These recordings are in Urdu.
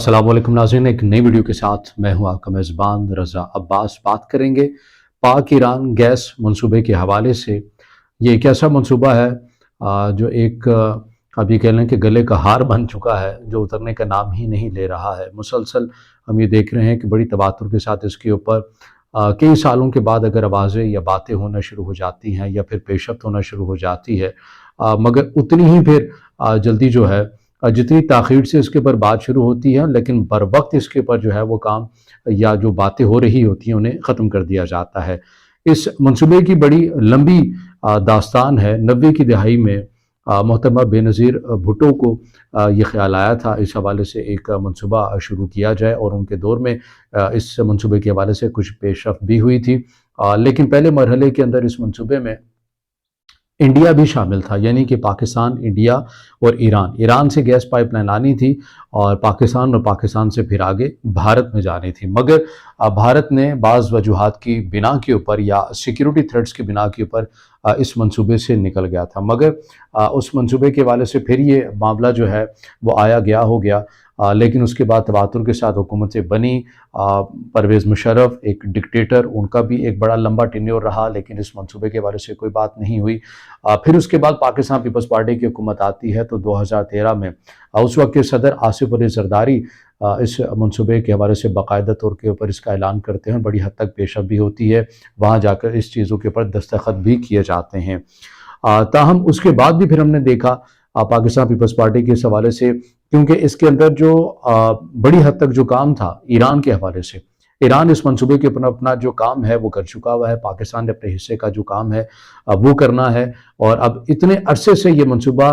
السلام علیکم ناظرین، ایک نئی ویڈیو کے ساتھ میں ہوں آپ کا میزبان رضا عباس۔ بات کریں گے پاک ایران گیس منصوبے کے حوالے سے۔ یہ ایک ایسا منصوبہ ہے جو ایک ابھی کہہ لیں کہ گلے کا ہار بن چکا ہے، جو اترنے کا نام ہی نہیں لے رہا ہے۔ مسلسل ہم یہ دیکھ رہے ہیں کہ بڑی تواتر کے ساتھ اس کے اوپر کئی سالوں کے بعد اگر آوازیں یا باتیں ہونا شروع ہو جاتی ہیں یا پھر پیشرفت ہونا شروع ہو جاتی ہے، مگر اتنی ہی پھر جلدی جو ہے جتنی تاخیر سے اس کے اوپر بات شروع ہوتی ہے، لیکن بر وقت اس کے اوپر جو ہے وہ کام یا جو باتیں ہو رہی ہوتی ہیں انہیں ختم کر دیا جاتا ہے۔ اس منصوبے کی بڑی لمبی داستان ہے۔ 90 کی دہائی میں محترمہ بے نظیر بھٹو کو یہ خیال آیا تھا اس حوالے سے ایک منصوبہ شروع کیا جائے، اور ان کے دور میں اس منصوبے کے حوالے سے کچھ پیش رفت بھی ہوئی تھی، لیکن پہلے مرحلے کے اندر اس منصوبے میں انڈیا بھی شامل تھا، یعنی کہ پاکستان، انڈیا اور ایران سے گیس پائپ لائن آنی تھی، اور پاکستان سے پھر آگے بھارت میں جانی تھی۔ مگر بھارت نے بعض وجوہات کی بنا کے اوپر یا سیکیورٹی تھریٹس کی بنا کے اوپر اس منصوبے سے نکل گیا تھا، مگر اس منصوبے کے حوالے سے پھر یہ معاملہ جو ہے وہ آیا گیا ہو گیا، لیکن اس کے بعد تواتر کے ساتھ حکومتیں بنی۔ پرویز مشرف ایک ڈکٹیٹر، ان کا بھی ایک بڑا لمبا ٹینیور رہا، لیکن اس منصوبے کے حوالے سے کوئی بات نہیں ہوئی۔ پھر اس کے بعد پاکستان پیپلز پارٹی کی حکومت آتی ہے، تو 2013 میں اس وقت کے صدر آصف علی زرداری اس منصوبے کے حوالے سے باقاعدہ طور کے اوپر اس کا اعلان کرتے ہیں، بڑی حد تک پیش رفت بھی ہوتی ہے، وہاں جا کر اس چیزوں کے اوپر دستخط بھی کیے جاتے ہیں۔ تاہم اس کے بعد بھی پھر ہم نے دیکھا پاکستان پیپلز پارٹی کے اس حوالے سے، کیونکہ اس کے اندر جو بڑی حد تک جو کام تھا ایران کے حوالے سے، ایران اس منصوبے کے اپنا جو کام ہے وہ کر چکا ہوا ہے، پاکستان نے اپنے حصے کا جو کام ہے وہ کرنا ہے، اور اب اتنے عرصے سے یہ منصوبہ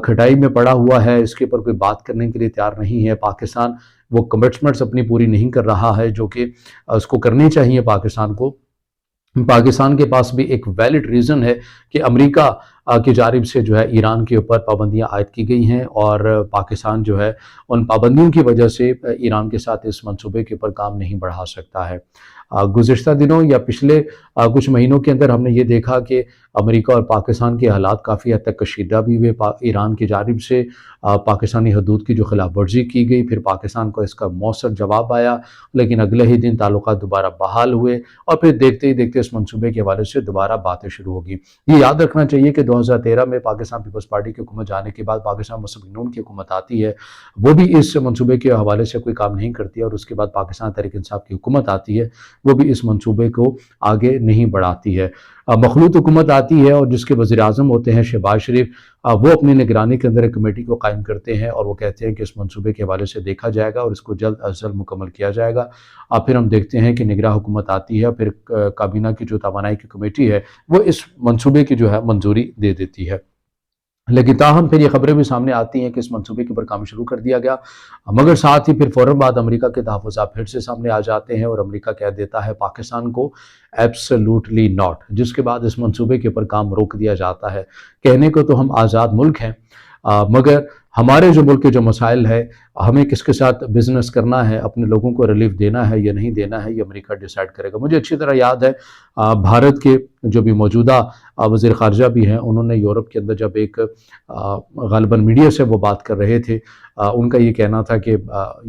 کھٹائی میں پڑا ہوا ہے، اس کے اوپر کوئی بات کرنے کے لیے تیار نہیں ہے۔ پاکستان وہ کمٹمنٹس اپنی پوری نہیں کر رہا ہے جو کہ اس کو کرنی چاہیے پاکستان کو۔ پاکستان کے پاس بھی ایک ویلڈ ریزن ہے کہ امریکہ کی جانب سے جو ہے ایران کے اوپر پابندیاں عائد کی گئی ہیں، اور پاکستان جو ہے ان پابندیوں کی وجہ سے ایران کے ساتھ اس منصوبے کے اوپر کام نہیں بڑھا سکتا ہے۔ گزشتہ دنوں یا پچھلے کچھ مہینوں کے اندر ہم نے یہ دیکھا کہ امریکہ اور پاکستان کے حالات کافی حد تک کشیدہ بھی ہوئے۔ ایران کی جانب سے پاکستانی حدود کی جو خلاف ورزی کی گئی، پھر پاکستان کو اس کا مؤثر جواب آیا، لیکن اگلے ہی دن تعلقات دوبارہ بحال ہوئے، اور پھر دیکھتے ہی دیکھتے اس منصوبے کے حوالے سے دوبارہ باتیں شروع ہوگی۔ یہ یاد رکھنا چاہیے کہ 2013 میں پاکستان پیپلز پارٹی کی حکومت جانے کے بعد پاکستان مسلم نون کی حکومت آتی ہے، وہ بھی اس منصوبے کے حوالے سے کوئی کام نہیں کرتی ہے، اور اس کے بعد پاکستان تحریک انصاف کی حکومت آتی ہے، وہ بھی اس منصوبے کو آگے نہیں بڑھاتی ہے۔ مخلوط حکومت آتی ہے، اور جس کے وزیر اعظم ہوتے ہیں شہباز شریف، وہ اپنی نگرانی کے اندر ایک کمیٹی کو قائم کرتے ہیں، اور وہ کہتے ہیں کہ اس منصوبے کے حوالے سے دیکھا جائے گا اور اس کو جلد از جلد مکمل کیا جائے گا۔ پھر ہم دیکھتے ہیں کہ نگراں حکومت آتی ہے، پھر کابینہ کی جو توانائی کی کمیٹی ہے وہ اس منصوبے کی جو ہے منظوری دے دیتی ہے، لیکن تاہم پھر یہ خبریں بھی سامنے آتی ہیں کہ اس منصوبے کے اوپر کام شروع کر دیا گیا، مگر ساتھ ہی پھر فوراً بعد امریکہ کے تحفظات پھر سے سامنے آ جاتے ہیں، اور امریکہ کہہ دیتا ہے پاکستان کو ایبسلیوٹلی ناٹ، جس کے بعد اس منصوبے کے اوپر کام روک دیا جاتا ہے۔ کہنے کو تو ہم آزاد ملک ہیں، مگر ہمارے جو ملک کے جو مسائل ہے، ہمیں کس کے ساتھ بزنس کرنا ہے، اپنے لوگوں کو ریلیف دینا ہے یا نہیں دینا ہے، یہ امریکہ ڈیسائیڈ کرے گا۔ مجھے اچھی طرح یاد ہے بھارت کے جو بھی موجودہ وزیر خارجہ بھی ہیں، انہوں نے یورپ کے اندر جب ایک غالباً میڈیا سے وہ بات کر رہے تھے، ان کا یہ کہنا تھا کہ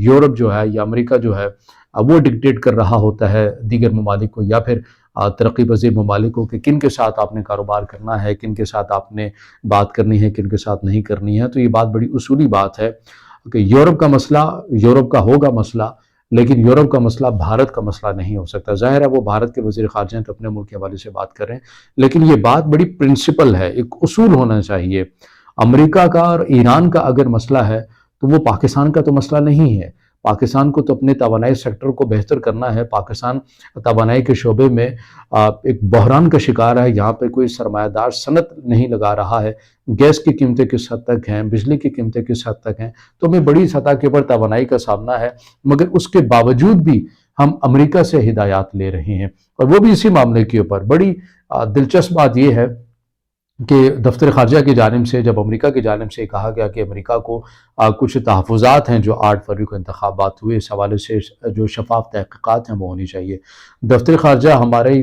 یورپ جو ہے یا امریکہ جو ہے وہ ڈکٹیٹ کر رہا ہوتا ہے دیگر ممالک کو یا پھر ترقی پذیر ممالک کو کہ کن کے ساتھ آپ نے کاروبار کرنا ہے، کن کے ساتھ آپ نے بات کرنی ہے، کن کے ساتھ نہیں کرنی ہے۔ تو یہ بات بڑی اصولی بات ہے کہ یورپ کا مسئلہ یورپ کا ہوگا مسئلہ، لیکن یورپ کا مسئلہ بھارت کا مسئلہ نہیں ہو سکتا۔ ظاہر ہے وہ بھارت کے وزیر خارجہ ہیں تو اپنے ملک کے حوالے سے بات کر رہے ہیں، لیکن یہ بات بڑی پرنسپل ہے، ایک اصول ہونا چاہیے۔ امریکہ کا اور ایران کا اگر مسئلہ ہے تو وہ پاکستان کا تو مسئلہ نہیں ہے۔ پاکستان کو تو اپنے توانائی سیکٹر کو بہتر کرنا ہے۔ پاکستان توانائی کے شعبے میں ایک بحران کا شکار ہے، یہاں پہ کوئی سرمایہ دار صنعت نہیں لگا رہا ہے، گیس کی قیمتیں کس حد تک ہیں، بجلی کی قیمتیں کس حد تک ہیں، تو ہمیں بڑی سطح کے اوپر توانائی کا سامنا ہے، مگر اس کے باوجود بھی ہم امریکہ سے ہدایات لے رہے ہیں، اور وہ بھی اسی معاملے کے اوپر۔ بڑی دلچسپ بات یہ ہے کہ دفتر خارجہ کی جانب سے جب امریکہ کی جانب سے کہا گیا کہ امریکہ کو کچھ تحفظات ہیں جو 8 فروری کو انتخابات ہوئے، اس حوالے سے جو شفاف تحقیقات ہیں وہ ہونی چاہیے۔ دفتر خارجہ ہمارے